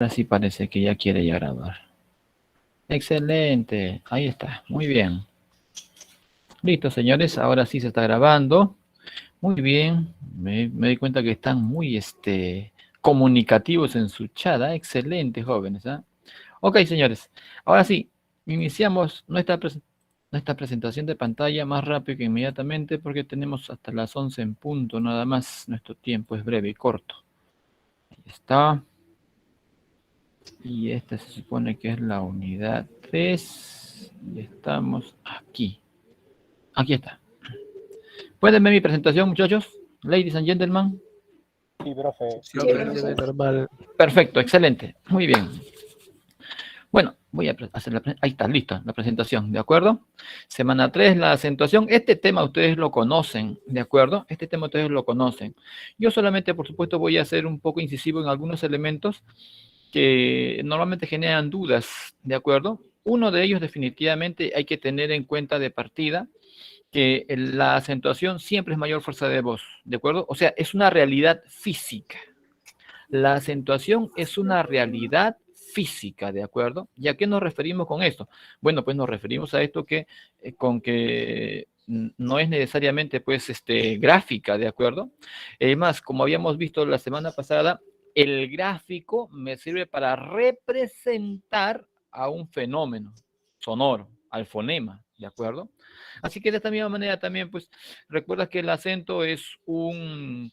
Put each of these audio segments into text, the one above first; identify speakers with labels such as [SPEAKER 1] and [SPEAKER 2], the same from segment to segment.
[SPEAKER 1] Ahora sí parece que ya quiere ya grabar. Excelente, ahí está, muy bien. Listo, señores, ahora sí se está grabando. Muy bien, me di cuenta que están muy comunicativos en su chat. ¿Ah? Excelente, jóvenes. ¿Ah? Ok, señores, ahora sí, iniciamos nuestra presentación de pantalla más rápido que inmediatamente porque tenemos hasta las 11 en punto, nada más. Nuestro tiempo es breve y corto. Ahí está. Y esta se supone que es la unidad 3. Y estamos aquí. Aquí está. ¿Pueden ver mi presentación, muchachos? Ladies and gentlemen.
[SPEAKER 2] Sí, profe.
[SPEAKER 3] Sí, se ve normal.
[SPEAKER 1] Perfecto, excelente. Muy bien. Bueno, voy a hacer ahí está, listo, la presentación, ¿de acuerdo? Semana 3, la acentuación. Este tema ustedes lo conocen, ¿de acuerdo? Este tema ustedes lo conocen. Yo solamente, por supuesto, voy a ser un poco incisivo en algunos elementos que normalmente generan dudas, ¿de acuerdo? Uno de ellos definitivamente hay que tener en cuenta de partida que la acentuación siempre es mayor fuerza de voz, ¿de acuerdo? O sea, es una realidad física. La acentuación es una realidad física, ¿de acuerdo? ¿Y a qué nos referimos con esto? Bueno, pues nos referimos a esto que con que no es necesariamente pues gráfica, ¿de acuerdo? Más, como habíamos visto la semana pasada, el gráfico me sirve para representar a un fenómeno sonoro, al fonema, ¿de acuerdo? Así que de esta misma manera también, pues, recuerda que el acento es un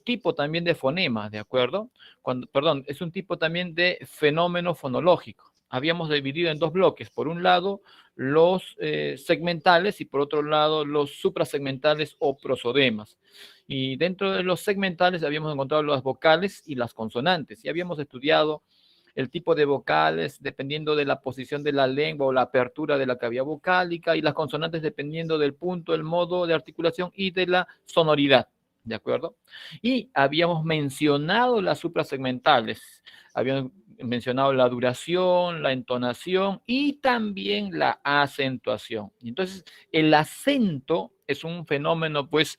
[SPEAKER 1] tipo también de fonema, ¿de acuerdo? Perdón, es un tipo también de fenómeno fonológico. Habíamos dividido en dos bloques. Por un lado, los segmentales y por otro lado, los suprasegmentales o prosodemas. Y dentro de los segmentales habíamos encontrado las vocales y las consonantes. Y habíamos estudiado el tipo de vocales dependiendo de la posición de la lengua o la apertura de la cavidad vocálica y las consonantes dependiendo del punto, el modo de articulación y de la sonoridad. ¿De acuerdo? Y habíamos mencionado las suprasegmentales. Habíamos mencionado la duración, la entonación y también la acentuación. Entonces, el acento es un fenómeno, pues,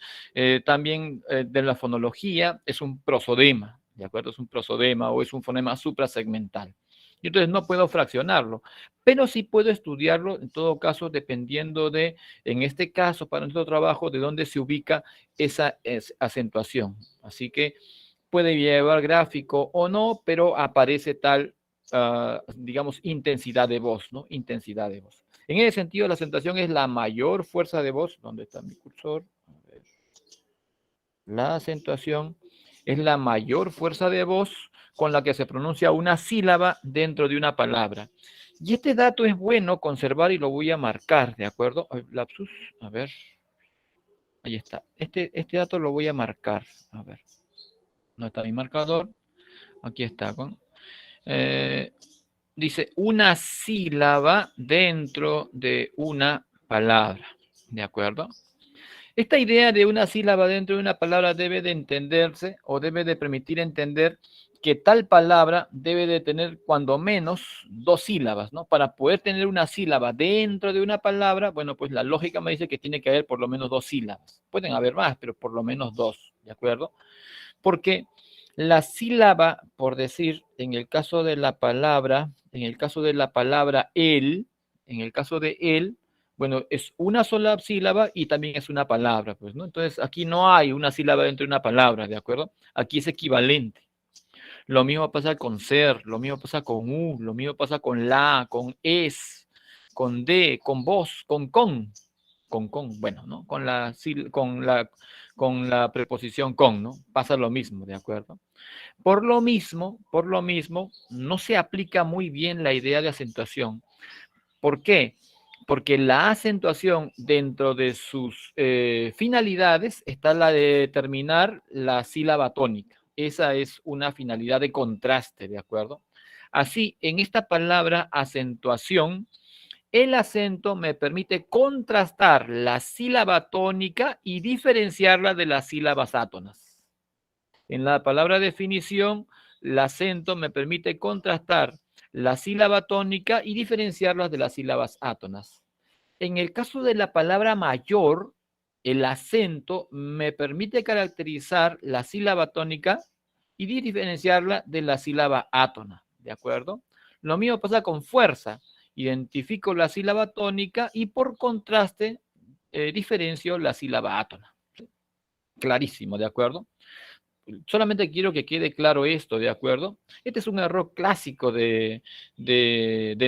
[SPEAKER 1] también de la fonología, es un prosodema, ¿de acuerdo? Es un prosodema o es un fonema suprasegmental. Y entonces no puedo fraccionarlo, pero sí puedo estudiarlo, en todo caso, dependiendo de, en este caso, para nuestro trabajo, de dónde se ubica esa acentuación. Así que puede llevar gráfico o no, pero aparece tal, digamos, intensidad de voz, ¿no? Intensidad de voz. En ese sentido, la acentuación es la mayor fuerza de voz. ¿Dónde está mi cursor? A ver. La acentuación es la mayor fuerza de voz con la que se pronuncia una sílaba dentro de una palabra. Y este dato es bueno conservar y lo voy a marcar, ¿de acuerdo? Lapsus, a ver. Ahí está. Este dato lo voy a marcar. A ver. No está mi marcador. Aquí está. Dice una sílaba dentro de una palabra. ¿De acuerdo? Esta idea de una sílaba dentro de una palabra debe de entenderse o debe de permitir entender que tal palabra debe de tener cuando menos dos sílabas, ¿no? Para poder tener una sílaba dentro de una palabra, bueno, pues la lógica me dice que tiene que haber por lo menos dos sílabas. Pueden haber más, pero por lo menos dos, ¿de acuerdo? Porque la sílaba, por decir, en el caso de la palabra, él, en el caso de él, bueno, es una sola sílaba y también es una palabra, pues, ¿no? Entonces, aquí no hay una sílaba dentro de una palabra, ¿de acuerdo? Aquí es equivalente. Lo mismo pasa con ser, lo mismo pasa con u, lo mismo pasa con la, con es, con de, con vos, con, bueno, ¿no? Con la preposición con, ¿no? Pasa lo mismo, ¿de acuerdo? Por lo mismo, no se aplica muy bien la idea de acentuación. ¿Por qué? Porque la acentuación dentro de sus finalidades está la de determinar la sílaba tónica. Esa es una finalidad de contraste, ¿de acuerdo? Así, en esta palabra acentuación, el acento me permite contrastar la sílaba tónica y diferenciarla de las sílabas átonas. En la palabra definición, el acento me permite contrastar la sílaba tónica y diferenciarlas de las sílabas átonas. En el caso de la palabra mayor, el acento me permite caracterizar la sílaba tónica y diferenciarla de la sílaba átona. ¿de acuerdo? Lo mío pasa con fuerza. Identifico la sílaba tónica y por contraste diferencio la sílaba átona. Clarísimo, ¿de acuerdo? Solamente quiero que quede claro esto, ¿de acuerdo? Este es un error clásico de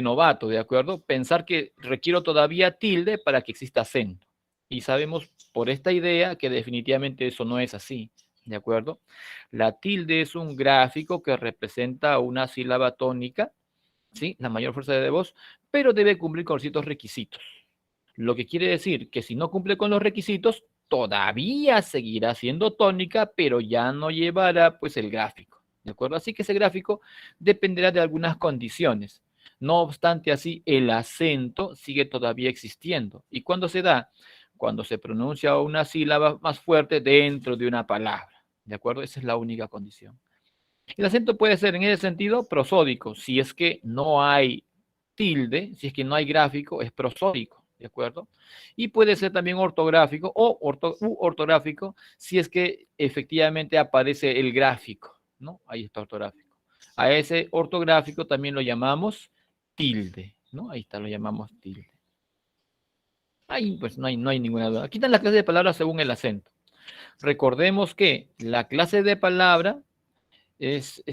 [SPEAKER 1] novato, ¿de acuerdo? Pensar que requiero todavía tilde para que exista acento. Y sabemos por esta idea que definitivamente eso no es así, ¿de acuerdo? La tilde es un gráfico que representa una sílaba tónica, ¿sí? La mayor fuerza de voz, pero debe cumplir con ciertos requisitos. Lo que quiere decir que si no cumple con los requisitos, todavía seguirá siendo tónica, pero ya no llevará pues el gráfico, ¿de acuerdo? Así que ese gráfico dependerá de algunas condiciones. No obstante así, el acento sigue todavía existiendo. ¿Y cuándo se da? Cuando se pronuncia una sílaba más fuerte dentro de una palabra, ¿de acuerdo? Esa es la única condición. El acento puede ser en ese sentido prosódico, si es que no hay tilde, si es que no hay gráfico, es prosódico, ¿de acuerdo? Y puede ser también ortográfico o ortográfico si es que efectivamente aparece el gráfico, ¿no? Ahí está ortográfico. A ese ortográfico también lo llamamos tilde, ¿no? Ahí está, lo llamamos tilde. Ahí pues no hay ninguna duda. Aquí están las clases de palabras según el acento. Recordemos que la clase de palabra es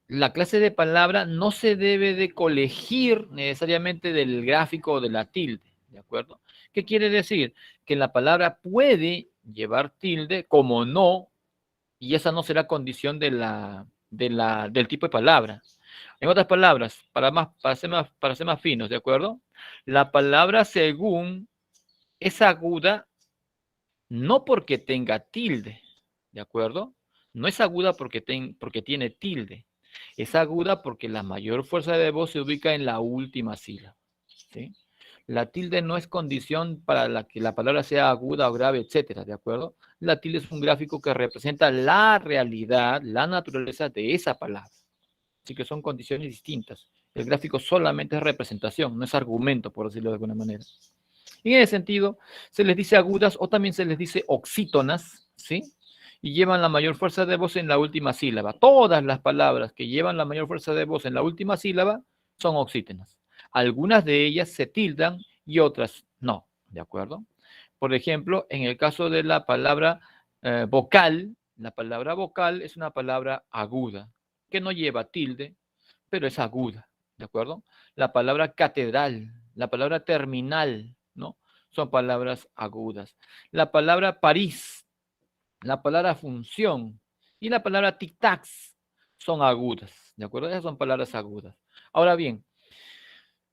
[SPEAKER 1] la clase de palabra no se debe de colegir necesariamente del gráfico o de la tilde, ¿de acuerdo? ¿Qué quiere decir? Que la palabra puede llevar tilde como no, y esa no será condición del tipo de palabra. En otras palabras, para ser más finos, ¿de acuerdo? La palabra según es aguda no porque tenga tilde, ¿de acuerdo? No es aguda porque tiene tilde. Es aguda porque la mayor fuerza de voz se ubica en la última sílaba, ¿sí? La tilde no es condición para la que la palabra sea aguda o grave, etcétera, ¿de acuerdo? La tilde es un gráfico que representa la realidad, la naturaleza de esa palabra. Así que son condiciones distintas. El gráfico solamente es representación, no es argumento, por decirlo de alguna manera. En ese sentido, se les dice agudas o también se les dice oxítonas, ¿sí? Y llevan la mayor fuerza de voz en la última sílaba. Todas las palabras que llevan la mayor fuerza de voz en la última sílaba son oxítonas. Algunas de ellas se tildan y otras no, ¿de acuerdo? Por ejemplo, en el caso de la palabra vocal, la palabra vocal es una palabra aguda, que no lleva tilde, pero es aguda, ¿de acuerdo? La palabra catedral, la palabra terminal, ¿no? Son palabras agudas. La palabra París, la palabra función y la palabra tic-tacs son agudas, ¿de acuerdo? Esas son palabras agudas. Ahora bien,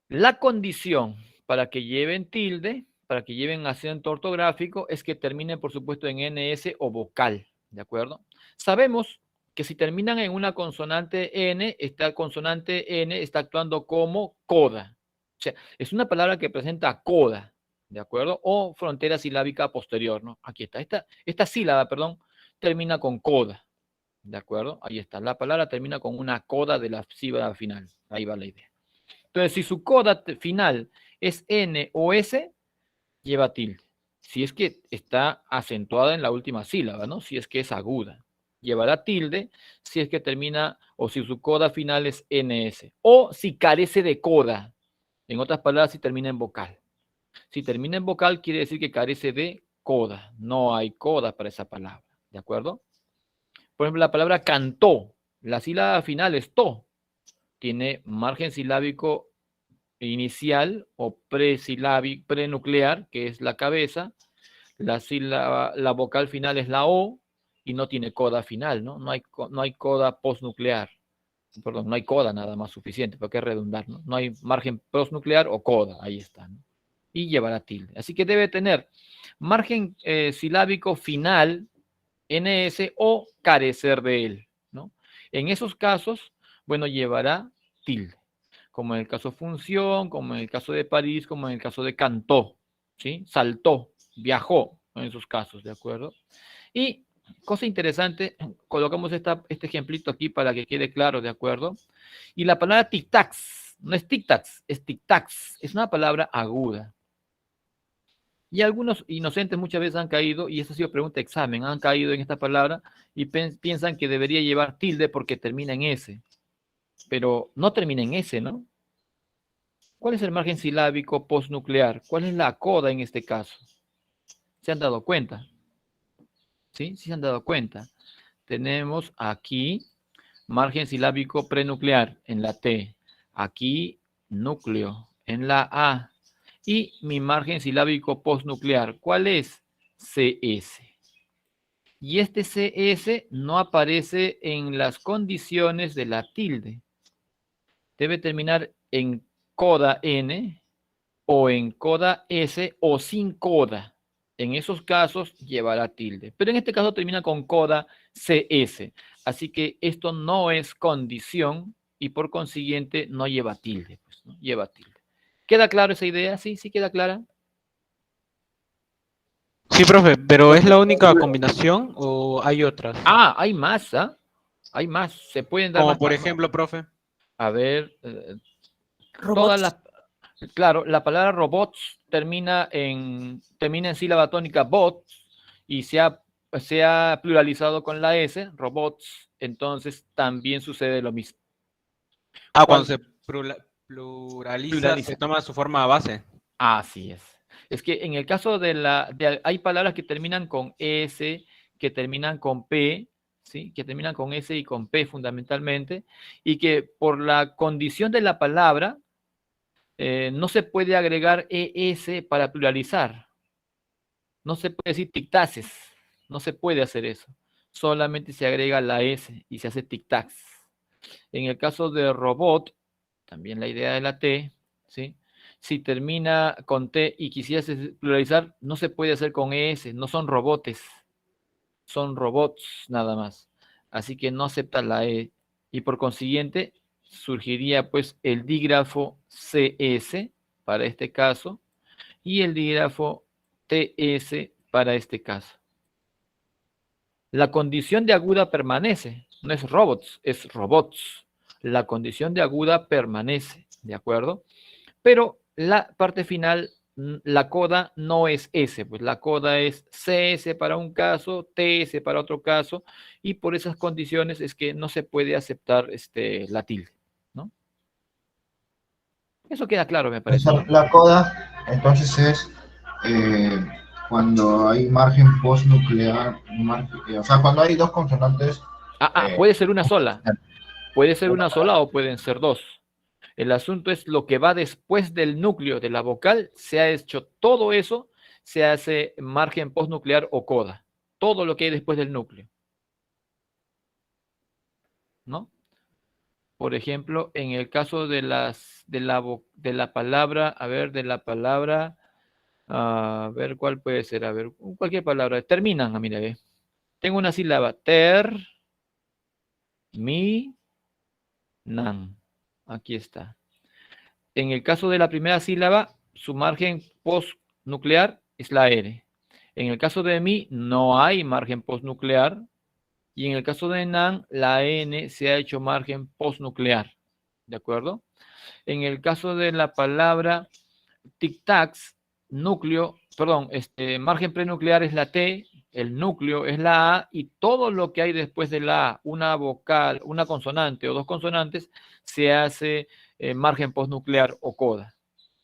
[SPEAKER 1] la condición para que lleven tilde, para que lleven acento ortográfico, es que terminen, por supuesto, en NS o vocal, ¿de acuerdo? Sabemos que si terminan en una consonante N, esta consonante N está actuando como coda. O sea, es una palabra que presenta coda, ¿de acuerdo? O frontera silábica posterior, ¿no? Aquí está. Esta sílaba, perdón, termina con coda, ¿de acuerdo? Ahí está. La palabra termina con una coda de la sílaba final. Ahí va la idea. Entonces, si su coda final es N o S, lleva tilde. Si es que está acentuada en la última sílaba, ¿no? Si es que es aguda. Llevará tilde si es que termina o si su coda final es NS. O si carece de coda. En otras palabras, si termina en vocal. Si termina en vocal, quiere decir que carece de coda. No hay coda para esa palabra. ¿De acuerdo? Por ejemplo, la palabra cantó. La sílaba final es to. Tiene margen silábico inicial o prenuclear, que es la cabeza, la vocal final es la O y no tiene coda final, ¿no? No hay coda postnuclear, perdón, no hay coda nada más suficiente, ¿para qué redundar, no? No hay margen postnuclear o coda, ahí está, ¿no? Y llevará tilde. Así que debe tener margen silábico final, NS o carecer de él, ¿no? En esos casos, bueno, llevará tilde, como en el caso función, como en el caso de París, como en el caso de cantó, ¿sí? Saltó, viajó, en esos casos, ¿de acuerdo? Y cosa interesante, colocamos este ejemplito aquí para que quede claro, ¿de acuerdo? Y la palabra tic-tacs, no es tic-tacs, es tic-tacs, es una palabra aguda. Y algunos inocentes muchas veces han caído, y esa ha sido pregunta de examen, han caído en esta palabra y piensan que debería llevar tilde porque termina en S, pero no termina en S, ¿no? ¿Cuál es el margen silábico postnuclear? ¿Cuál es la coda en este caso? ¿Se han dado cuenta? ¿Sí? ¿Sí se han dado cuenta? Tenemos aquí margen silábico prenuclear en la T. Aquí núcleo en la A. Y mi margen silábico postnuclear, ¿cuál es? CS. Y este CS no aparece en las condiciones de la tilde. Debe terminar en coda N o en coda S o sin coda. En esos casos llevará tilde. Pero en este caso termina con coda CS. Así que esto no es condición y por consiguiente no lleva tilde. Pues, ¿no? Lleva tilde. ¿Queda claro esa idea? Sí, sí queda clara.
[SPEAKER 2] Sí, profe, pero ¿es
[SPEAKER 1] Bueno.
[SPEAKER 2] la única combinación o hay otras?
[SPEAKER 1] Ah, hay más, ¿ah? Hay más. Se pueden dar
[SPEAKER 2] Como
[SPEAKER 1] más.
[SPEAKER 2] por ejemplo, profe.
[SPEAKER 1] A ver, todas
[SPEAKER 3] Robots.
[SPEAKER 1] las. Claro, la palabra robots termina en sílaba tónica bot y se ha pluralizado con la S, robots, entonces también sucede lo mismo.
[SPEAKER 2] Ah, cuando
[SPEAKER 1] Cuando
[SPEAKER 2] se pluraliza, se
[SPEAKER 1] pluraliza.
[SPEAKER 2] toma su forma base.
[SPEAKER 1] Así es. Es que en el caso hay palabras que terminan con S, que terminan con P, ¿sí? Que terminan con S y con P fundamentalmente, y que por la condición de la palabra no se puede agregar ES para pluralizar. No se puede decir tic-taces. No se puede hacer eso. Solamente se agrega la S y se hace tic-tacs. En el caso de robot, también la idea de la T, ¿sí? Si termina con T y quisieras pluralizar, no se puede hacer con ES. No son robotes. Son robots nada más. Así que no acepta la E. Y por consiguiente, surgiría pues el dígrafo CS para este caso y el dígrafo TS para este caso. La condición de aguda permanece, no es robots, es robots. La condición de aguda permanece, ¿de acuerdo? Pero la parte final, la coda no es S, pues la coda es CS para un caso, TS para otro caso, y por esas condiciones es que no se puede aceptar la tilde, ¿no? Eso queda claro, me parece, ¿no?
[SPEAKER 4] La coda, entonces es eh, cuando hay margen postnuclear, o sea, cuando hay dos consonantes. eh,
[SPEAKER 1] Puede ser una sola. Puede ser una sola o pueden ser dos. El asunto es lo que va después del núcleo de la vocal, se ha hecho todo eso, se hace margen postnuclear o coda. Todo lo que hay después del núcleo, ¿no? Por ejemplo, en el caso de la palabra, a ver, de la palabra, a ver, ¿cuál puede ser? A ver, cualquier palabra. Terminan, mira, ve. Tengo una sílaba, mi, nan. Aquí está. En el caso de la primera sílaba, su margen postnuclear es la R. En el caso de mi, no hay margen postnuclear. Y en el caso de nan, la N se ha hecho margen postnuclear. ¿De acuerdo? En el caso de la palabra tic-tacs, margen prenuclear es la T, el núcleo es la A y todo lo que hay después de la A, una vocal, una consonante o dos consonantes, se hace margen postnuclear o coda,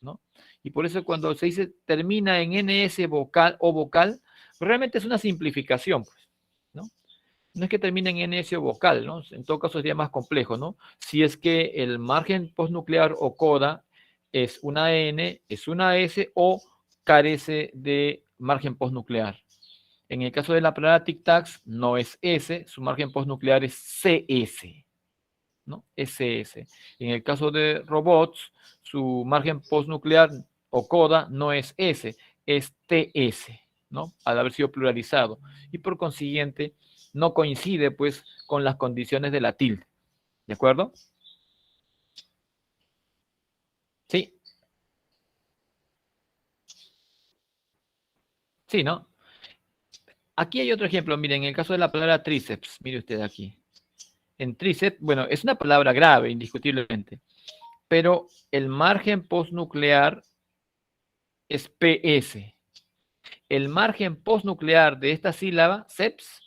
[SPEAKER 1] ¿no? Y por eso cuando se dice termina en NS vocal o vocal, realmente es una simplificación, pues, ¿no? No es que termine en NS o vocal, ¿no? En todo caso sería más complejo, ¿no? Si es que el margen postnuclear o coda es una N, es una S o carece de margen postnuclear. En el caso de la palabra tic-tacs, no es S, su margen postnuclear es CS, ¿no? SS. En el caso de robots, su margen postnuclear o coda no es S, es TS, ¿no? Al haber sido pluralizado. Y por consiguiente, no coincide, pues, con las condiciones de la tilde. ¿De acuerdo? Sí. Sí, ¿no? Aquí hay otro ejemplo, miren, en el caso de la palabra tríceps, mire usted aquí. En tríceps, bueno, es una palabra grave, indiscutiblemente, pero el margen postnuclear es PS. el margen postnuclear de esta sílaba, seps,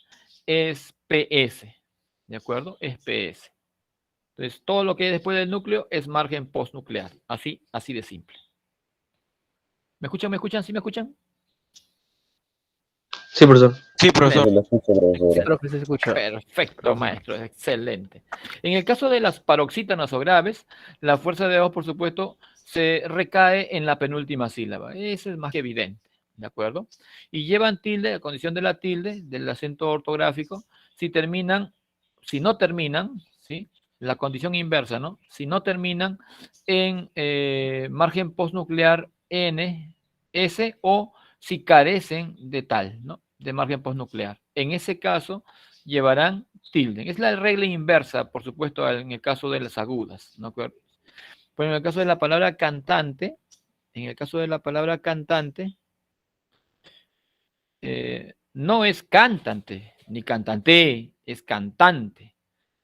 [SPEAKER 1] es PS, ¿de acuerdo? Es PS. Entonces, todo lo que hay después del núcleo es margen postnuclear, así de simple. ¿Me escuchan? ¿Me escuchan? ¿Sí me escuchan?
[SPEAKER 3] Sí, profesor.
[SPEAKER 2] Sí, profesor.
[SPEAKER 5] Se lo escucho, profesora.
[SPEAKER 6] Profe, se escucha.
[SPEAKER 1] Perfecto, maestro, excelente. En el caso de las paroxítonas o graves, la fuerza de voz, por supuesto, se recae en la penúltima sílaba. Eso es más que evidente, ¿de acuerdo? Y llevan tilde, la condición de la tilde, del acento ortográfico, si no terminan, ¿sí? La condición inversa, ¿no? Si no terminan en margen postnuclear N, S, o si carecen de tal, ¿no? De margen postnuclear. En ese caso, llevarán tilde. Es la regla inversa, por supuesto, en el caso de las agudas, ¿no? Pero en el caso de la palabra cantante, no es cantante, ni cantante, es cantante.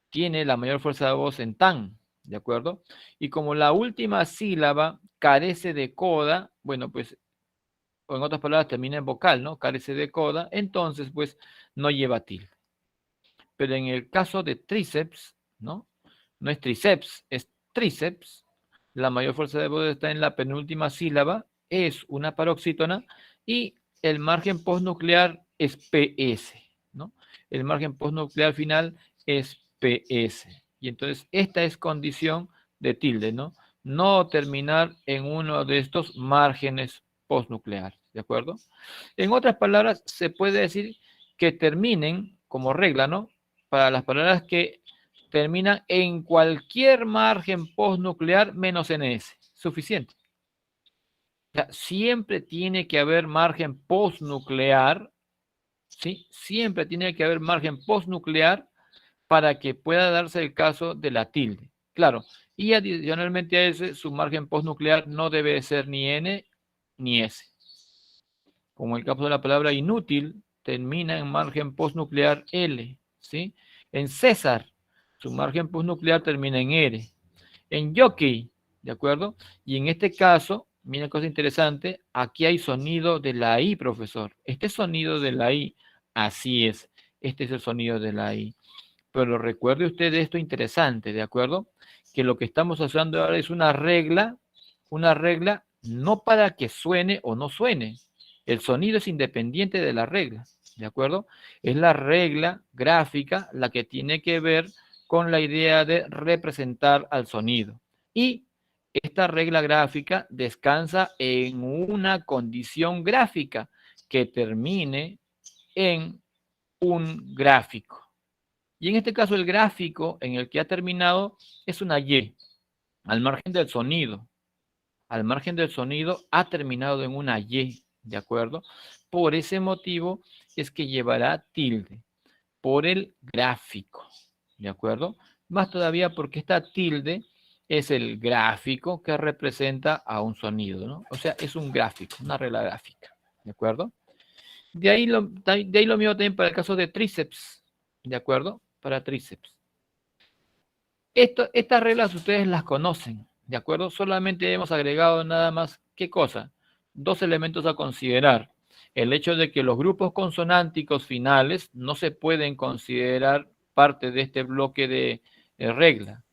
[SPEAKER 1] Tiene la mayor fuerza de voz en tan, ¿de acuerdo? Y como la última sílaba carece de coda, bueno, pues, o en otras palabras termina en vocal, ¿no? Carece de coda, entonces, pues, no lleva tilde. Pero en el caso de tríceps, ¿no? No es tríceps, es tríceps. La mayor fuerza de voz está en la penúltima sílaba, es una paroxítona, y el margen postnuclear es PS, ¿no? El margen postnuclear final es PS. Y entonces esta es condición de tilde, ¿no? No terminar en uno de estos márgenes postnucleares, ¿de acuerdo? En otras palabras, se puede decir que terminen como regla, ¿no? Para las palabras que terminan en cualquier margen postnuclear menos NS. Suficiente. O sea, siempre tiene que haber margen postnuclear, ¿sí? Siempre tiene que haber margen postnuclear para que pueda darse el caso de la tilde. Claro, y adicionalmente a ese, su margen postnuclear no debe ser ni N ni S. Como el caso de la palabra inútil, termina en margen postnuclear L, ¿sí? En César, su margen postnuclear termina en R. En jockey, ¿de acuerdo? Y en este caso, miren cosa interesante, aquí hay sonido de la I, profesor. Este sonido de la I, así es, este es el sonido de la I. Pero recuerde usted esto interesante, ¿de acuerdo? Que lo que estamos usando ahora es una regla no para que suene o no suene. El sonido es independiente de la regla, ¿de acuerdo? Es la regla gráfica la que tiene que ver con la idea de representar al sonido. Y esta regla gráfica descansa en una condición gráfica que termine en un gráfico. Y en este caso el gráfico en el que ha terminado es una Y, al margen del sonido. Al margen del sonido ha terminado en una Y, ¿de acuerdo? Por ese motivo es que llevará tilde, por el gráfico, ¿de acuerdo? Más todavía porque esta tilde es el gráfico que representa a un sonido, ¿no? O sea, es un gráfico, una regla gráfica, ¿de acuerdo? De ahí lo mismo también para el caso de tríceps, ¿de acuerdo? Para tríceps. Estas reglas ustedes las conocen, ¿de acuerdo? Solamente hemos agregado nada más, ¿qué cosa? Dos elementos a considerar. El hecho de que los grupos consonánticos finales no se pueden considerar parte de este bloque de regla,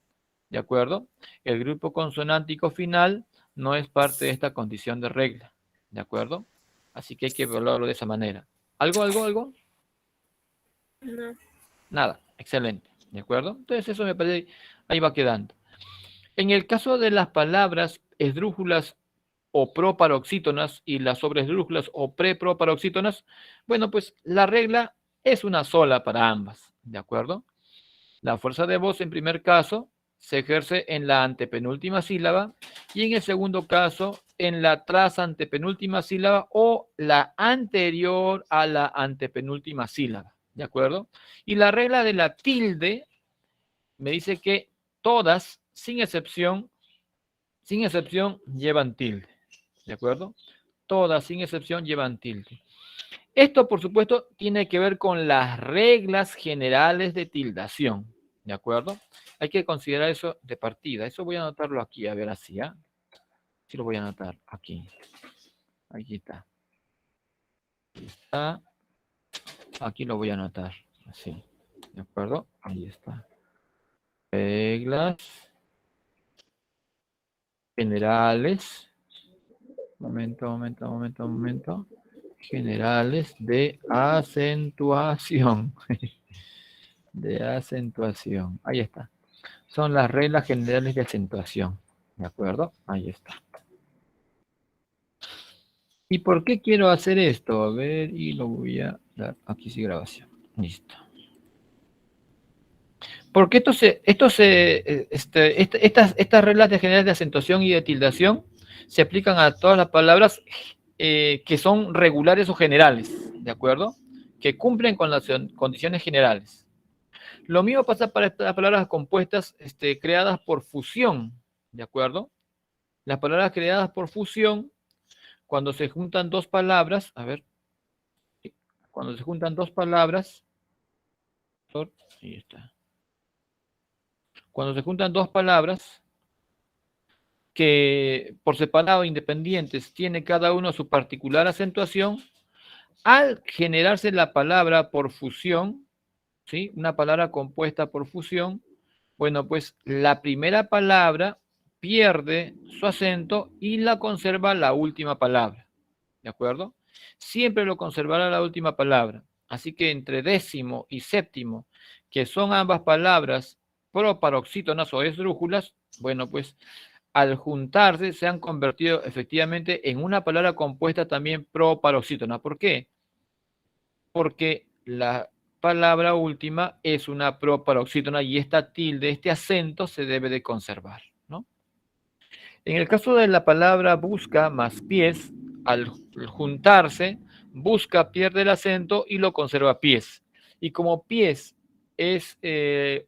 [SPEAKER 1] ¿de acuerdo? El grupo consonántico final no es parte de esta condición de regla, ¿de acuerdo? Así que hay que evaluarlo de esa manera. ¿Algo?
[SPEAKER 7] No.
[SPEAKER 1] Nada, excelente, ¿de acuerdo? Entonces eso me parece, ahí va quedando. En el caso de las palabras esdrújulas o proparoxítonas y las sobreesdrújulas o preproparoxítonas, bueno, pues la regla es una sola para ambas, ¿de acuerdo? La fuerza de voz en primer caso se ejerce en la antepenúltima sílaba y en el segundo caso en la trasantepenúltima sílaba o la anterior a la antepenúltima sílaba, ¿de acuerdo? Y la regla de la tilde me dice que todas, sin excepción, llevan tilde, ¿de acuerdo? Todas, sin excepción, llevan tilde. Esto, por supuesto, tiene que ver con las reglas generales de tildación, ¿de acuerdo? Hay que considerar eso de partida. Eso voy a anotarlo aquí, a ver así, ¿ah? Sí lo voy a anotar aquí. Aquí está. Está. Aquí lo voy a anotar. Así. ¿De acuerdo? Ahí está. Reglas generales. Momento. Generales de acentuación. De acentuación. Ahí está. Son las reglas generales de acentuación. ¿De acuerdo? Ahí está. ¿Y por qué quiero hacer esto? A ver, y lo voy a dar. Aquí sí, grabación. Listo. Porque estas reglas de generales de acentuación y de tildación se aplican a todas las palabras que son regulares o generales, ¿de acuerdo? Que cumplen con las condiciones generales. Lo mismo pasa para estas palabras compuestas creadas por fusión, ¿de acuerdo? Las palabras creadas por fusión, cuando se juntan dos palabras, a ver, cuando se juntan dos palabras, ahí está. Cuando se juntan dos palabras que por separado independientes tiene cada uno su particular acentuación, al generarse la palabra por fusión, ¿sí? Una palabra compuesta por fusión, bueno, pues la primera palabra pierde su acento y la conserva la última palabra, ¿de acuerdo? Siempre lo conservará la última palabra. Así que entre décimo y séptimo, que son ambas palabras proparoxítonas o esdrújulas, bueno, pues al juntarse se han convertido efectivamente en una palabra compuesta también proparoxítona. ¿Por qué? Porque la palabra última es una proparoxítona y esta tilde, este acento se debe de conservar, ¿no? En el caso de la palabra busca más pies, al juntarse, busca pierde el acento y lo conserva pies. Y como pies es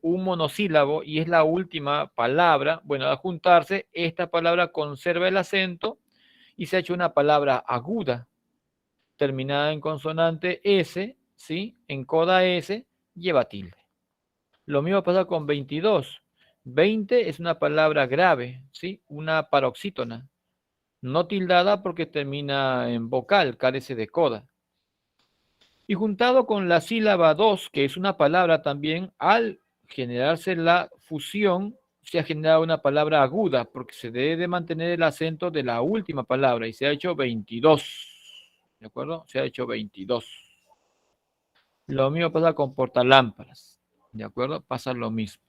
[SPEAKER 1] un monosílabo y es la última palabra, bueno, al juntarse, esta palabra conserva el acento y se ha hecho una palabra aguda, terminada en consonante S, ¿sí? En coda S, lleva tilde. Lo mismo pasa con 22. 20 es una palabra grave, ¿sí? Una paroxítona, no tildada porque termina en vocal, carece de coda. Y juntado con la sílaba 2, que es una palabra también, al generarse la fusión, se ha generado una palabra aguda, porque se debe de mantener el acento de la última palabra, y se ha hecho 22. ¿De acuerdo? Se ha hecho 22. Lo mismo pasa con portalámparas. ¿De acuerdo? Pasa lo mismo.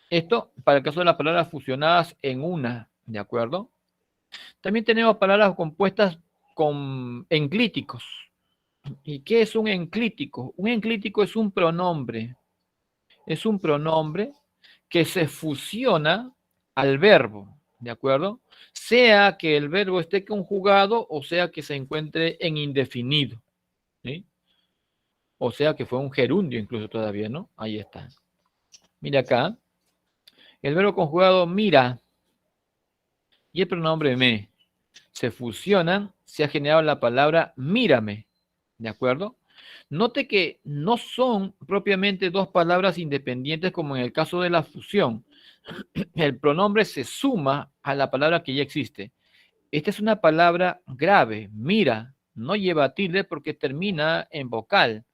[SPEAKER 1] Esto para el caso de las palabras fusionadas en una. ¿De acuerdo? También tenemos palabras compuestas con enclíticos. ¿Y qué es un enclítico? Un enclítico es un pronombre. Es un pronombre que se fusiona al verbo, ¿de acuerdo? Sea que el verbo esté conjugado o sea que se encuentre en indefinido, ¿sí? O sea que fue un gerundio incluso todavía, ¿no? Ahí está. Mira acá. El verbo conjugado mira y el pronombre me se fusionan, se ha generado la palabra mírame, ¿de acuerdo? Note que no son propiamente dos palabras independientes como en el caso de la fusión. El pronombre se suma a la palabra que ya existe. Esta es una palabra grave, mira, no lleva tilde porque termina en vocal.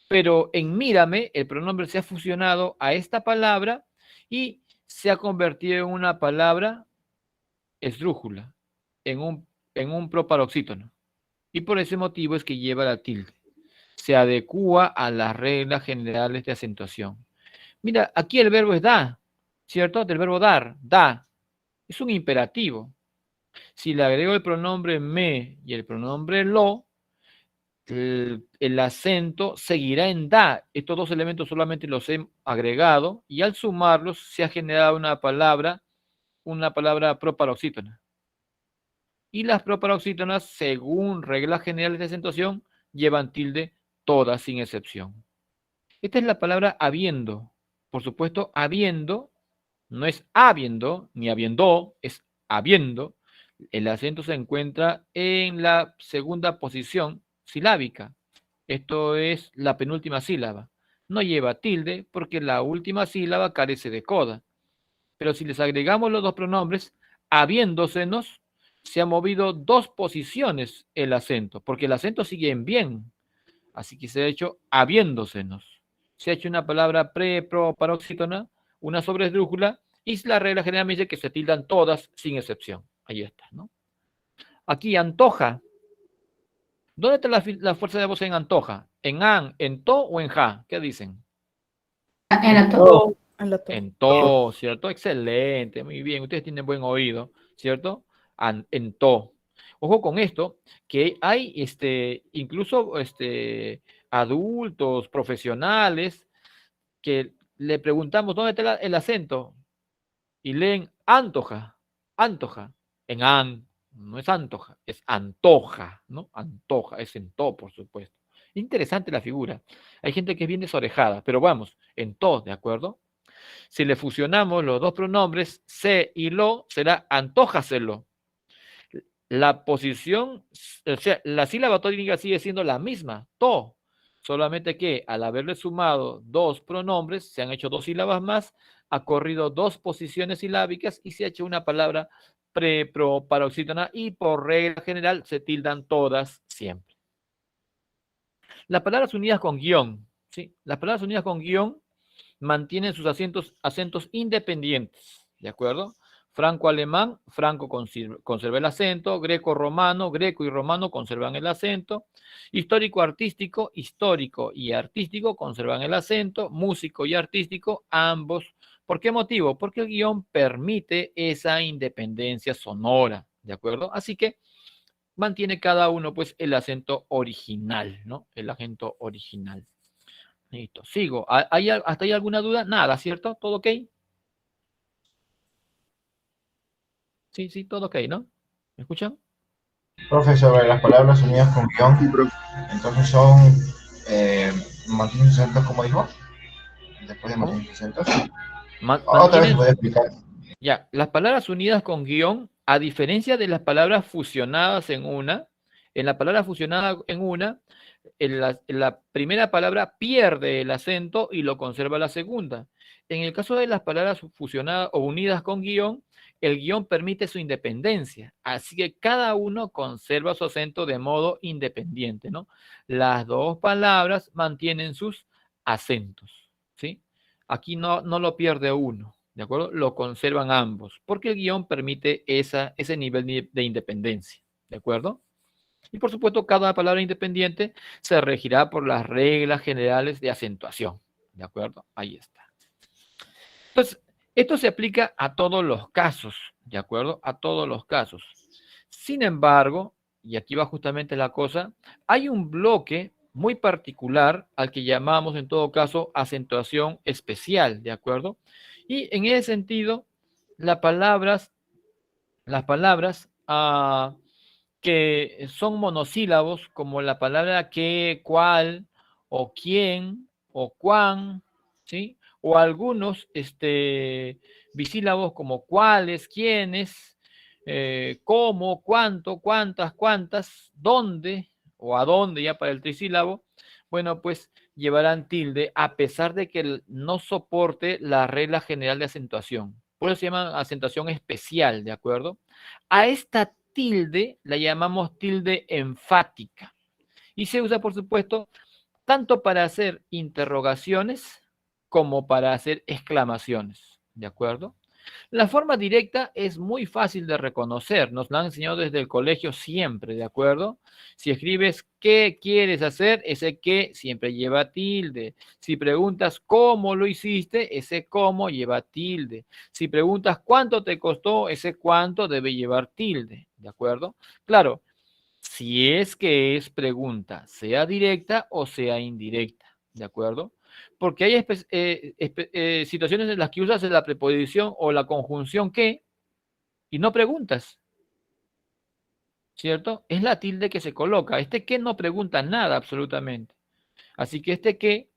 [SPEAKER 1] Pero en mírame, el pronombre se ha fusionado a esta palabra y se ha convertido en una palabra esdrújula, en un proparoxítono. Y por ese motivo es que lleva la tilde. Se adecúa a las reglas generales de acentuación. Mira, aquí el verbo es da, ¿cierto? Del verbo dar, da. Es un imperativo. Si le agrego el pronombre me y el pronombre lo, el acento seguirá en da. Estos dos elementos solamente los he agregado y al sumarlos se ha generado una palabra proparoxítona. Y las proparoxítonas, según reglas generales de acentuación, llevan tilde todas sin excepción. Esta es la palabra habiendo. Por supuesto, habiendo no es habiendo, ni habiendo, es habiendo. El acento se encuentra en la segunda posición silábica. Esto es la penúltima sílaba. No lleva tilde porque la última sílaba carece de coda. Pero si les agregamos los dos pronombres, habiéndosenos, se ha movido 2 posiciones el acento, porque el acento sigue en bien. Así que se ha hecho habiéndosenos. Se ha hecho una palabra paroxítona, una sobresdrújula, y la regla general me dice que se tildan todas sin excepción. Ahí está, ¿no? Aquí, antoja. ¿Dónde está la fuerza de voz en antoja? ¿En an, en to o en ja? ¿Qué dicen?
[SPEAKER 3] En la to.
[SPEAKER 7] En la to.
[SPEAKER 1] En to, ¿cierto? Excelente, muy bien. Ustedes tienen buen oído, ¿cierto? En to. Ojo con esto, que hay incluso adultos, profesionales, que le preguntamos dónde está el acento y leen antoja, antoja, en an, no es antoja, es antoja, ¿no? Antoja, es en to, por supuesto. Interesante la figura. Hay gente que es bien desorejada, pero vamos, en to, ¿de acuerdo? Si le fusionamos los dos pronombres, se y lo, será antójaselo. La posición, o sea, la sílaba tónica sigue siendo la misma, to, solamente que al haberle sumado 2 pronombres, se han hecho 2 sílabas más, ha corrido 2 posiciones silábicas y se ha hecho una palabra paroxítona y por regla general se tildan todas siempre. Las palabras unidas con guión, ¿sí? Las palabras unidas con guión mantienen sus acentos independientes, ¿de acuerdo? Franco-alemán, franco conserva el acento, greco-romano, greco y romano conservan el acento, histórico-artístico, histórico y artístico conservan el acento, músico y artístico, ambos. ¿Por qué motivo? Porque el guión permite esa independencia sonora, ¿de acuerdo? Así que mantiene cada uno, pues, el acento original, ¿no? El acento original. Listo, sigo. ¿Hasta ahí alguna duda? Nada, ¿cierto? ¿Todo ok? Sí, sí, todo ok, ¿no? ¿Me escuchan?
[SPEAKER 4] Profe, sobre las palabras unidas con guión, entonces son mantienen sus acentos como dijo, después de
[SPEAKER 1] ¿Cómo?
[SPEAKER 4] mantener sus acentos. Otra vez
[SPEAKER 1] Mantienen,
[SPEAKER 4] voy a explicar.
[SPEAKER 1] ya, las palabras unidas con guión, a diferencia de las palabras fusionadas en una, en la palabra fusionada en una, en la primera palabra pierde el acento y lo conserva la segunda. En el caso de las palabras fusionadas o unidas con guión, el guión permite su independencia, así que cada uno conserva su acento de modo independiente, ¿no? Las dos palabras mantienen sus acentos, ¿sí? Aquí no lo pierde uno, ¿de acuerdo? Lo conservan ambos, porque el guión permite ese nivel de independencia, ¿de acuerdo? Y por supuesto, cada palabra independiente se regirá por las reglas generales de acentuación, ¿de acuerdo? Ahí está. Entonces, esto se aplica a todos los casos, ¿de acuerdo? A todos los casos. Sin embargo, y aquí va justamente la cosa, hay un bloque muy particular al que llamamos en todo caso acentuación especial, ¿de acuerdo? Y en ese sentido, las palabras que son monosílabos, como la palabra que, cuál, o quién, o cuán, ¿sí? O algunos bisílabos como cuáles, quiénes, cómo, cuánto, cuántas, cuántas, dónde, o a dónde ya para el trisílabo, bueno, pues llevarán tilde a pesar de que no soporte la regla general de acentuación. Por eso se llama acentuación especial, ¿de acuerdo? A esta tilde la llamamos tilde enfática y se usa, por supuesto, tanto para hacer interrogaciones como para hacer exclamaciones, ¿de acuerdo? La forma directa es muy fácil de reconocer, nos la han enseñado desde el colegio siempre, ¿de acuerdo? Si escribes ¿qué quieres hacer? Ese qué siempre lleva tilde. Si preguntas ¿cómo lo hiciste? Ese cómo lleva tilde. Si preguntas ¿cuánto te costó? Ese cuánto debe llevar tilde, ¿de acuerdo? Claro, si es que es pregunta, sea directa o sea indirecta, ¿de acuerdo? Porque hay situaciones en las que usas la preposición o la conjunción que y no preguntas, ¿cierto? Es la tilde que se coloca. Este que no pregunta nada absolutamente. Así que este que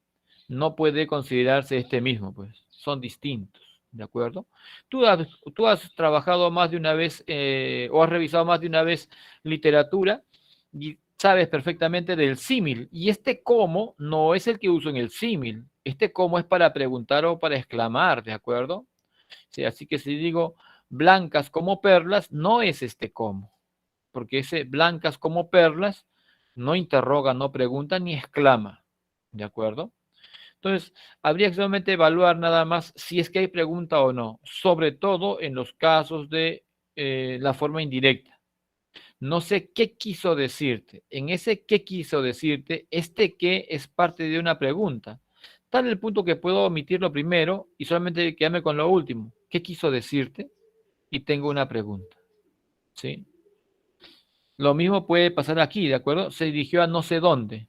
[SPEAKER 1] no puede considerarse este mismo, pues son distintos, ¿de acuerdo? Tú has trabajado más de una vez o has revisado más de una vez literatura y sabes perfectamente del símil. Y este cómo no es el que uso en el símil. Este cómo es para preguntar o para exclamar, ¿de acuerdo? Sí, así que si digo blancas como perlas, no es este cómo, porque ese blancas como perlas no interroga, no pregunta ni exclama, ¿de acuerdo? Entonces, habría que solamente evaluar nada más si es que hay pregunta o no, sobre todo en los casos de la forma indirecta. No sé qué quiso decirte. En ese qué quiso decirte, este qué es parte de una pregunta. Tal el punto que puedo omitirlo primero y solamente quedarme con lo último. ¿Qué quiso decirte? Y tengo una pregunta. ¿Sí? Lo mismo puede pasar aquí, ¿de acuerdo? Se dirigió a no sé dónde.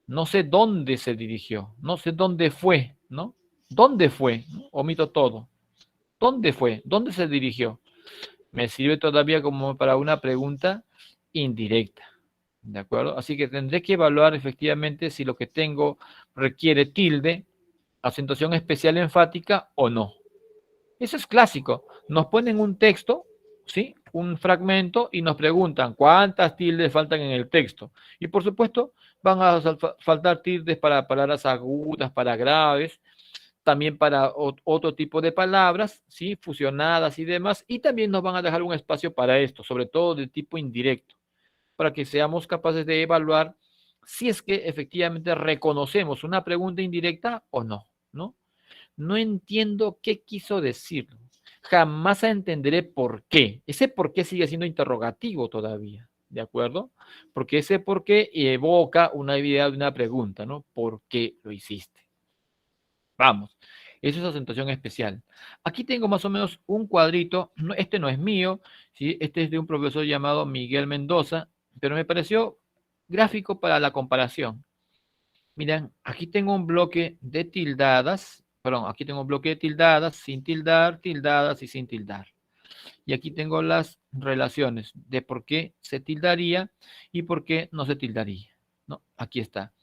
[SPEAKER 1] No sé dónde se dirigió. No sé dónde fue, ¿no? ¿Dónde fue? ¿No? Omito todo. ¿Dónde fue? ¿Dónde se dirigió? Me sirve todavía como para una pregunta indirecta. ¿De acuerdo? Así que tendré que evaluar efectivamente si lo que tengo requiere tilde, acentuación especial enfática o no. Eso es clásico. Nos ponen un texto, ¿sí? Un fragmento y nos preguntan cuántas tildes faltan en el texto. Y por supuesto, van a faltar tildes para palabras agudas, para graves, también para otro tipo de palabras, ¿sí? Fusionadas y demás. Y también nos van a dejar un espacio para esto, sobre todo de tipo indirecto, para que seamos capaces de evaluar si es que efectivamente reconocemos una pregunta indirecta o no, ¿no? No entiendo qué quiso decir. Jamás entenderé por qué. Ese por qué sigue siendo interrogativo todavía, ¿de acuerdo? Porque ese por qué evoca una idea de una pregunta, ¿no? ¿Por qué lo hiciste? Vamos, eso es acentuación especial. Aquí tengo más o menos un cuadrito, este no es mío, ¿sí? Este es de un profesor llamado Miguel Mendoza, pero me pareció gráfico para la comparación. Miren, aquí tengo un bloque de tildadas, perdón, aquí tengo un bloque de tildadas, sin tildar, tildadas y sin tildar. Y aquí tengo las relaciones de por qué se tildaría y por qué no se tildaría, ¿no? Aquí está.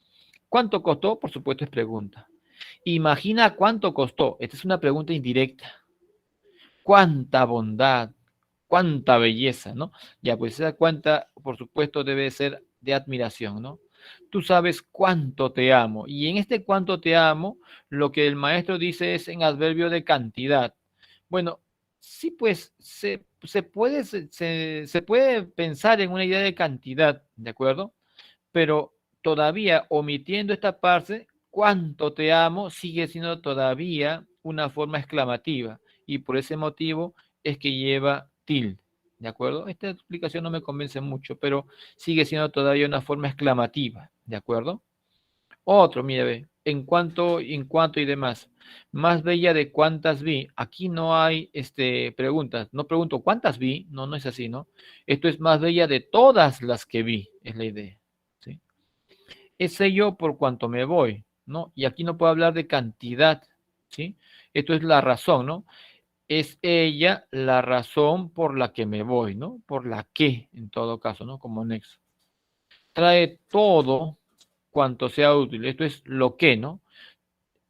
[SPEAKER 1] ¿Cuánto costó? Por supuesto es pregunta. Imagina cuánto costó. Esta es una pregunta indirecta. ¿Cuánta bondad? ¿Cuánta belleza? ¿No? Ya, pues esa cuenta, por supuesto, debe ser de admiración, ¿no? Tú sabes cuánto te amo. Y en este cuánto te amo, lo que el maestro dice es en adverbio de cantidad. Bueno, sí, pues se puede pensar en una idea de cantidad, ¿de acuerdo? Pero todavía omitiendo esta parte, cuánto te amo sigue siendo todavía una forma exclamativa y por ese motivo es que lleva tilde, ¿de acuerdo? Esta explicación no me convence mucho, pero sigue siendo todavía una forma exclamativa, ¿de acuerdo? Otro, mire, en cuanto y demás. Más bella de cuántas vi. Aquí no hay preguntas. No pregunto cuántas vi. No, no es así, ¿no? Esto es más bella de todas las que vi, es la idea. ¿Sí? Es ello por cuanto me voy, ¿no? Y aquí no puedo hablar de cantidad, ¿sí? Esto es la razón, ¿no? Es ella la razón por la que me voy, ¿no? Por la que, en todo caso, ¿no? Como nexo. Trae todo cuanto sea útil. Esto es lo que, ¿no?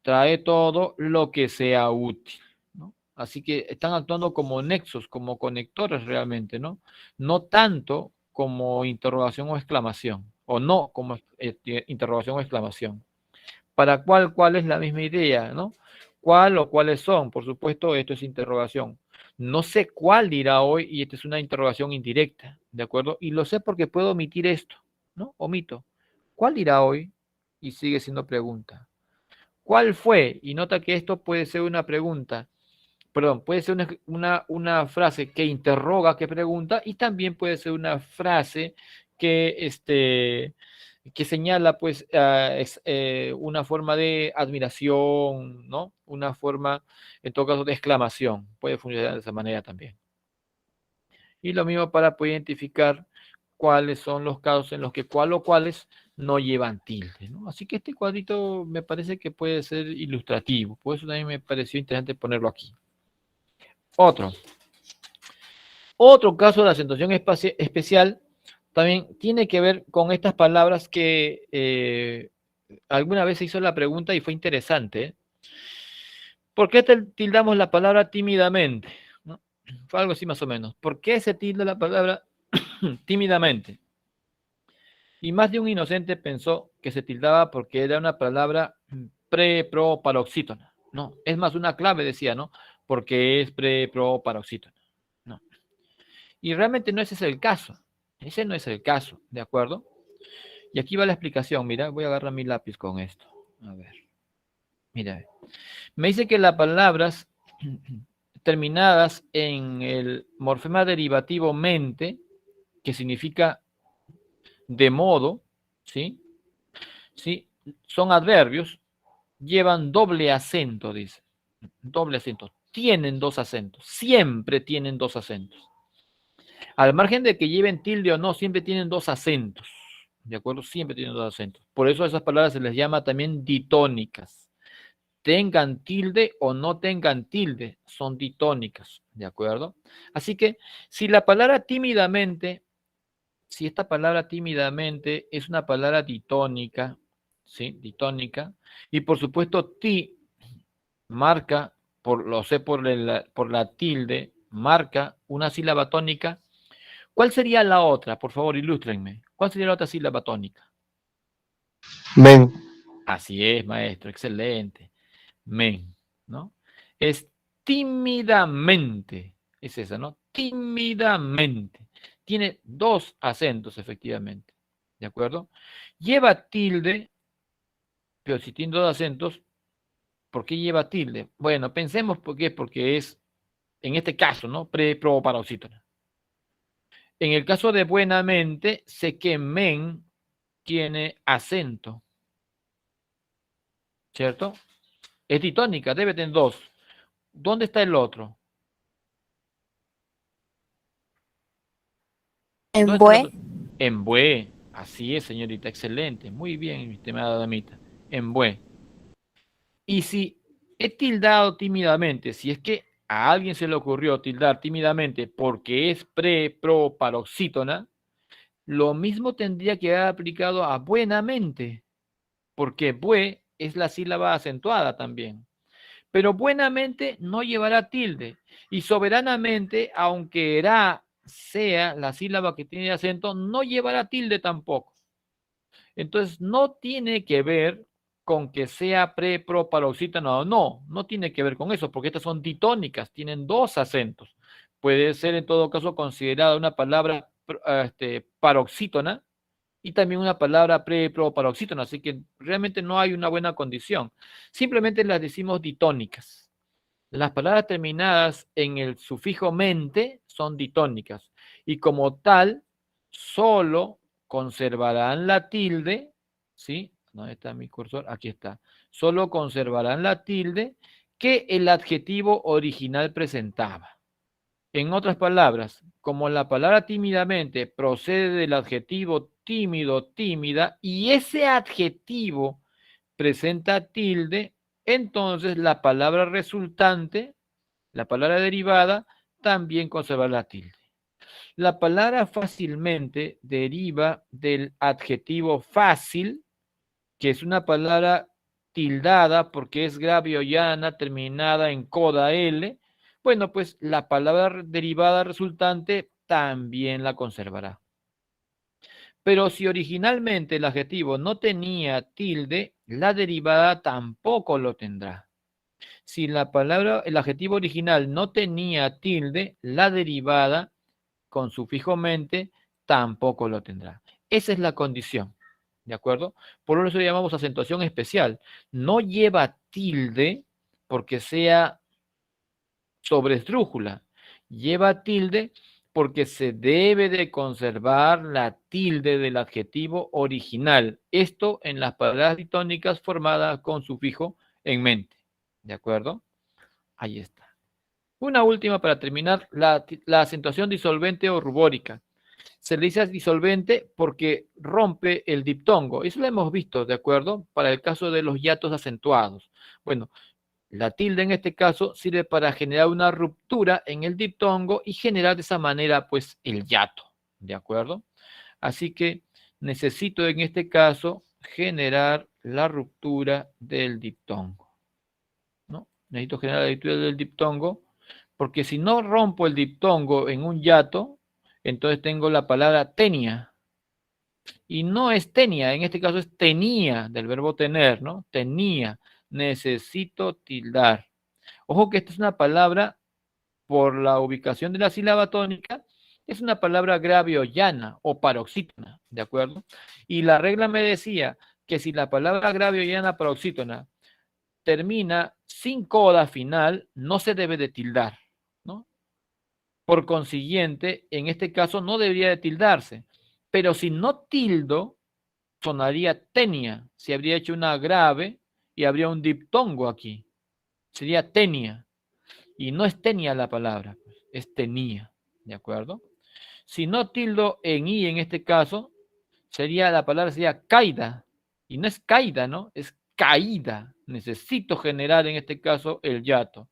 [SPEAKER 1] Trae todo lo que sea útil, ¿no? Así que están actuando como nexos, como conectores realmente, ¿no? No tanto como interrogación o exclamación, o no como interrogación o exclamación. ¿Para cuál es la misma idea, ¿no? ¿Cuál o cuáles son? Por supuesto, esto es interrogación. No sé cuál dirá hoy y esta es una interrogación indirecta, ¿de acuerdo? Y lo sé porque puedo omitir esto, ¿no? Omito. ¿Cuál dirá hoy? Y sigue siendo pregunta. ¿Cuál fue? Y nota que esto puede ser una pregunta, perdón, puede ser una frase que interroga, que pregunta, y también puede ser una frase que señala, pues, una forma de admiración, ¿no? Una forma, en todo caso, de exclamación. Puede funcionar de esa manera también. Y lo mismo para poder identificar cuáles son los casos en los que cuál o cuáles no llevan tilde, ¿no? Así que este cuadrito me parece que puede ser ilustrativo, por eso también me pareció interesante ponerlo aquí. Otro caso de acentuación especial también tiene que ver con estas palabras que alguna vez se hizo la pregunta y fue interesante, ¿eh? ¿Por qué tildamos la palabra tímidamente? ¿No? Fue algo así más o menos. ¿Por qué se tilda la palabra tímidamente? Y más de un inocente pensó que se tildaba porque era una palabra pre-pro-paroxítona. No, es más una clave, decía, ¿no? Porque es pre-pro-paroxítona. No. Y realmente no ese es el caso. Ese no es el caso, ¿de acuerdo? Y aquí va la explicación. Mira, voy a agarrar mi lápiz con esto. A ver. Mira. Me dice que las palabras terminadas en el morfema derivativo mente, que significa de modo, ¿sí? ¿Sí? Son adverbios, llevan doble acento, dice. Doble acento. Tienen dos acentos. Siempre tienen dos acentos. Al margen de que lleven tilde o no, siempre tienen dos acentos. ¿De acuerdo? Siempre tienen dos acentos. Por eso a esas palabras se les llama también ditónicas. Tengan tilde o no tengan tilde, son ditónicas. ¿De acuerdo? Así que si la palabra tímidamente, si esta palabra tímidamente es una palabra ditónica, ¿sí? Ditónica, y por supuesto ti marca, lo sé por la tilde, marca una sílaba tónica. ¿Cuál sería la otra? Por favor, ilústrenme. ¿Cuál sería la otra sílaba tónica?
[SPEAKER 5] Men.
[SPEAKER 1] Así es, maestro, excelente. Men, ¿no? Es tímidamente, es esa, ¿no? Tímidamente. Tiene dos acentos, efectivamente, ¿de acuerdo? Lleva tilde, pero si tiene dos acentos, ¿por qué lleva tilde? Bueno, pensemos porque es, en este caso, ¿no? Pre-proparoxítona. En el caso de buenamente, sé que men tiene acento, ¿cierto? Es ditónica, debe tener dos. ¿Dónde está el otro?
[SPEAKER 7] En
[SPEAKER 1] ¿Dónde está el
[SPEAKER 7] bue.
[SPEAKER 1] otro? En bue. Así es, señorita, excelente. Muy bien, mi estimada damita. En bue. Y si he tildado tímidamente, si es que a alguien se le ocurrió tildar tímidamente porque es pre-proparoxítona, lo mismo tendría que haber aplicado a buenamente, porque bue es la sílaba acentuada también. Pero buenamente no llevará tilde. Y soberanamente, aunque era sea la sílaba que tiene acento, no llevará tilde tampoco. Entonces, no tiene que ver con que sea pre-proparoxítona o no. No tiene que ver con eso, porque estas son ditónicas, tienen dos acentos. Puede ser en todo caso considerada una palabra paroxítona y también una palabra pre-proparoxítona, así que realmente no hay una buena condición. Simplemente las decimos ditónicas. Las palabras terminadas en el sufijo mente son ditónicas y como tal solo conservarán la tilde, ¿sí? ¿Dónde está mi cursor? Aquí está. Solo conservarán la tilde que el adjetivo original presentaba. En otras palabras, como la palabra tímidamente procede del adjetivo tímido, tímida, y ese adjetivo presenta tilde, entonces la palabra resultante, la palabra derivada, también conserva la tilde. La palabra fácilmente deriva del adjetivo fácil, que es una palabra tildada porque es grave o llana, terminada en coda L. Bueno, pues la palabra derivada resultante también la conservará. Pero si originalmente el adjetivo no tenía tilde, la derivada tampoco lo tendrá. Si el adjetivo original no tenía tilde, la derivada con sufijo mente tampoco lo tendrá. Esa es la condición, ¿de acuerdo? Por eso llamamos acentuación especial. No lleva tilde porque sea sobresdrújula. Lleva tilde porque se debe de conservar la tilde del adjetivo original. Esto en las palabras ditónicas formadas con sufijo en mente. ¿De acuerdo? Ahí está. Una última para terminar, la acentuación disolvente o rubórica. Se le dice disolvente porque rompe el diptongo. Eso lo hemos visto, ¿de acuerdo? Para el caso de los hiatos acentuados. Bueno, la tilde en este caso sirve para generar una ruptura en el diptongo y generar de esa manera, pues, el hiato, ¿de acuerdo? Así que necesito en este caso generar la ruptura del diptongo, ¿no? Necesito generar la ruptura del diptongo porque si no rompo el diptongo en un hiato, entonces tengo la palabra tenia. Y no es tenia, en este caso es tenía, del verbo tener, ¿no? Tenía. Necesito tildar. Ojo que esta es una palabra por la ubicación de la sílaba tónica, es una palabra grave o llana o paroxítona, ¿de acuerdo? Y la regla me decía que si la palabra grave o llana paroxítona termina sin coda final, no se debe de tildar, ¿no? Por consiguiente, en este caso no debería de tildarse. Pero si no tildo, sonaría tenia. Se habría hecho una grave y habría un diptongo aquí. Sería tenia. Y no es tenia la palabra, es tenía. ¿De acuerdo? Si no tildo en i en este caso, la palabra sería caída. Y no es caída, ¿no? Es caída. Necesito generar en este caso el yato.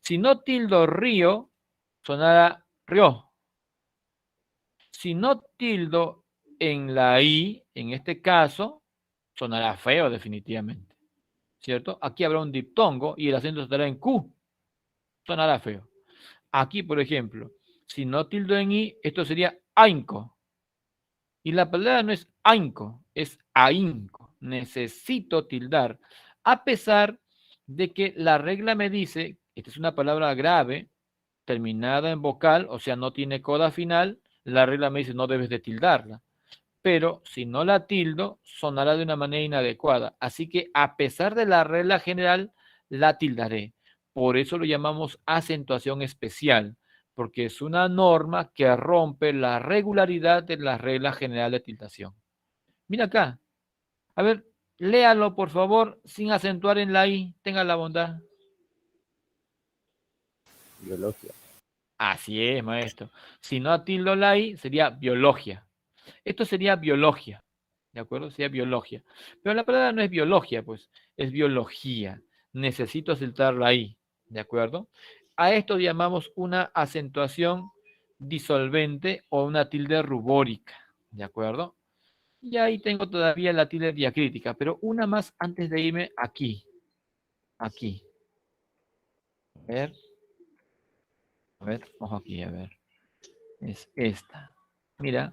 [SPEAKER 1] Si no tildo río, sonará río. Si no tildo en la i, en este caso, sonará feo definitivamente. ¿Cierto? Aquí habrá un diptongo y el acento estará en Q. Sonará feo. Aquí, por ejemplo, si no tildo en i, esto sería ainco. Y la palabra no es ainco, es ainco. Necesito tildar. A pesar de que la regla me dice, esta es una palabra grave, terminada en vocal, o sea, no tiene coda final, la regla me dice no debes de tildarla. Pero si no la tildo, sonará de una manera inadecuada. Así que a pesar de la regla general, la tildaré. Por eso lo llamamos acentuación especial, porque es una norma que rompe la regularidad de la regla general de tildación. Mira acá. A ver, léalo por favor, sin acentuar en la I. Tenga la bondad.
[SPEAKER 6] Biología.
[SPEAKER 1] Así es, maestro. Si no tildo la I, sería biología. Esto sería biología. ¿De acuerdo? Sería biología. Pero la palabra no es biología, pues, es biología. Necesito acentuarla ahí. ¿De acuerdo? A esto llamamos una acentuación disolvente o una tilde rubórica. ¿De acuerdo? Y ahí tengo todavía la tilde diacrítica, pero una más antes de irme aquí. Aquí. A ver, ojo aquí, a ver. Es esta. Mira,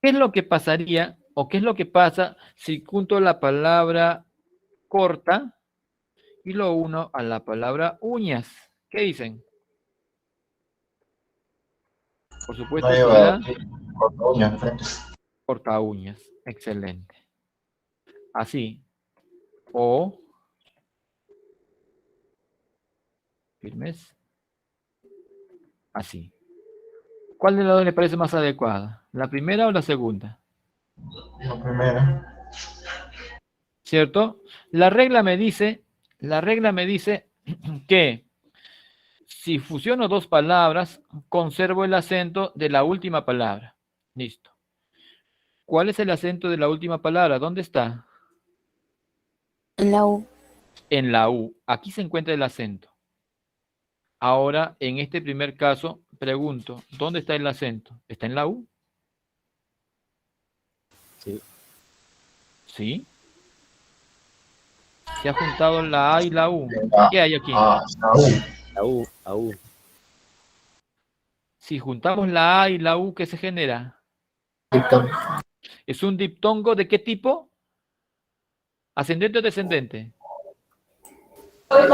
[SPEAKER 1] ¿qué es lo que pasaría o qué es lo que pasa si junto la palabra corta y lo uno a la palabra uñas? ¿Qué dicen? Por
[SPEAKER 4] No
[SPEAKER 1] supuesto
[SPEAKER 4] lleva
[SPEAKER 1] sería
[SPEAKER 4] corta uñas de frente.
[SPEAKER 1] corta uñas. Excelente. Así. O firmes. Así. ¿Cuál de las dos le parece más adecuada? ¿La primera o la segunda?
[SPEAKER 4] La primera.
[SPEAKER 1] ¿Cierto? La regla me dice que si fusiono dos palabras, conservo el acento de la última palabra. Listo. ¿Cuál es el acento de la última palabra? ¿Dónde está?
[SPEAKER 7] En la U.
[SPEAKER 1] En la U. Aquí se encuentra el acento. Ahora, en este primer caso, pregunto, ¿dónde está el acento? ¿Está en la U?
[SPEAKER 6] Sí.
[SPEAKER 1] ¿Sí? Se ha juntado la A y la U. ¿Qué hay aquí?
[SPEAKER 6] AU.
[SPEAKER 1] Si juntamos la A y la U, ¿qué se genera?
[SPEAKER 3] Diptongo.
[SPEAKER 1] ¿Es un diptongo de qué tipo? ¿Ascendente o descendente?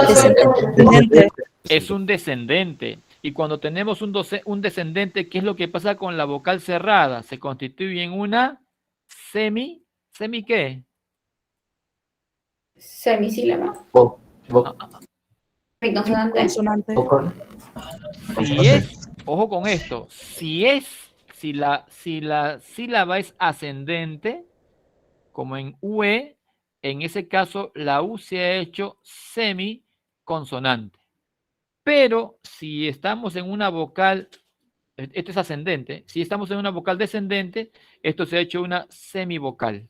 [SPEAKER 7] Descendente.
[SPEAKER 1] Es un descendente. Y cuando tenemos un descendente, ¿qué es lo que pasa con la vocal cerrada? Se constituye en una ¿semi qué?
[SPEAKER 3] Semisílaba. Consonante.
[SPEAKER 7] Consonante.
[SPEAKER 1] Si es, ojo con esto, si la sílaba es ascendente, como en UE, en ese caso la U se ha hecho semiconsonante. Pero si estamos en una vocal, esto es ascendente, si estamos en una vocal descendente, esto se ha hecho una semivocal.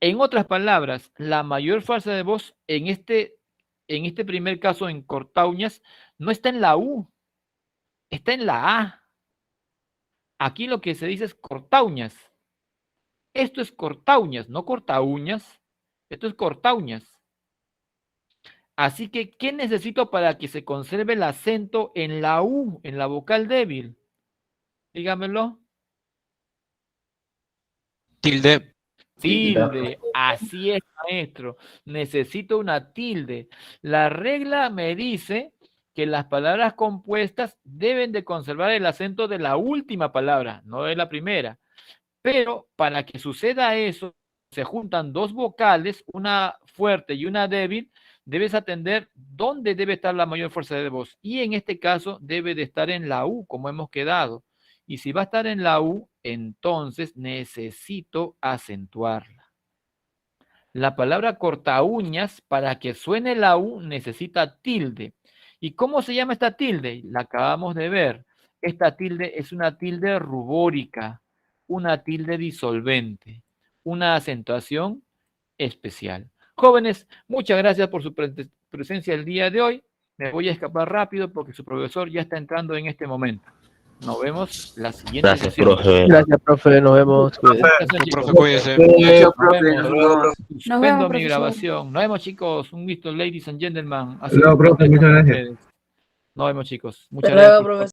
[SPEAKER 1] En otras palabras, la mayor fuerza de voz en este primer caso, en cortauñas, no está en la U, está en la A. Aquí lo que se dice es cortauñas. Esto es cortauñas, no cortauñas. Esto es cortauñas. Así que, ¿qué necesito para que se conserve el acento en la U, en la vocal débil? Dígamelo.
[SPEAKER 2] Tilde.
[SPEAKER 1] Tilde, así es, maestro. Necesito una tilde. La regla me dice que las palabras compuestas deben de conservar el acento de la última palabra, no de la primera. Pero para que suceda eso, se juntan dos vocales, una fuerte y una débil, debes atender dónde debe estar la mayor fuerza de voz. Y en este caso debe de estar en la U, como hemos quedado. Y si va a estar en la U, entonces necesito acentuarla. La palabra corta uñas, para que suene la U, necesita tilde. ¿Y cómo se llama esta tilde? La acabamos de ver. Esta tilde es una tilde rubórica, una tilde disolvente, una acentuación especial. Jóvenes, muchas gracias por su presencia el día de hoy. Me voy a escapar rápido porque su profesor ya está entrando en este momento. Nos vemos la siguiente
[SPEAKER 6] Gracias,
[SPEAKER 1] sesión.
[SPEAKER 6] profe.
[SPEAKER 5] Gracias, profe. Nos vemos. Cuídense.
[SPEAKER 1] Gracias, chicos.
[SPEAKER 2] Profe, cuídense.
[SPEAKER 1] Suspendo mi
[SPEAKER 7] profesor.
[SPEAKER 1] grabación. Nos vemos, chicos. Un gusto, ladies and gentlemen.
[SPEAKER 8] Hasta luego, profe. Muchas gracias.
[SPEAKER 1] Nos vemos, chicos. Muchas
[SPEAKER 7] Hasta luego,
[SPEAKER 1] gracias.
[SPEAKER 7] profesor.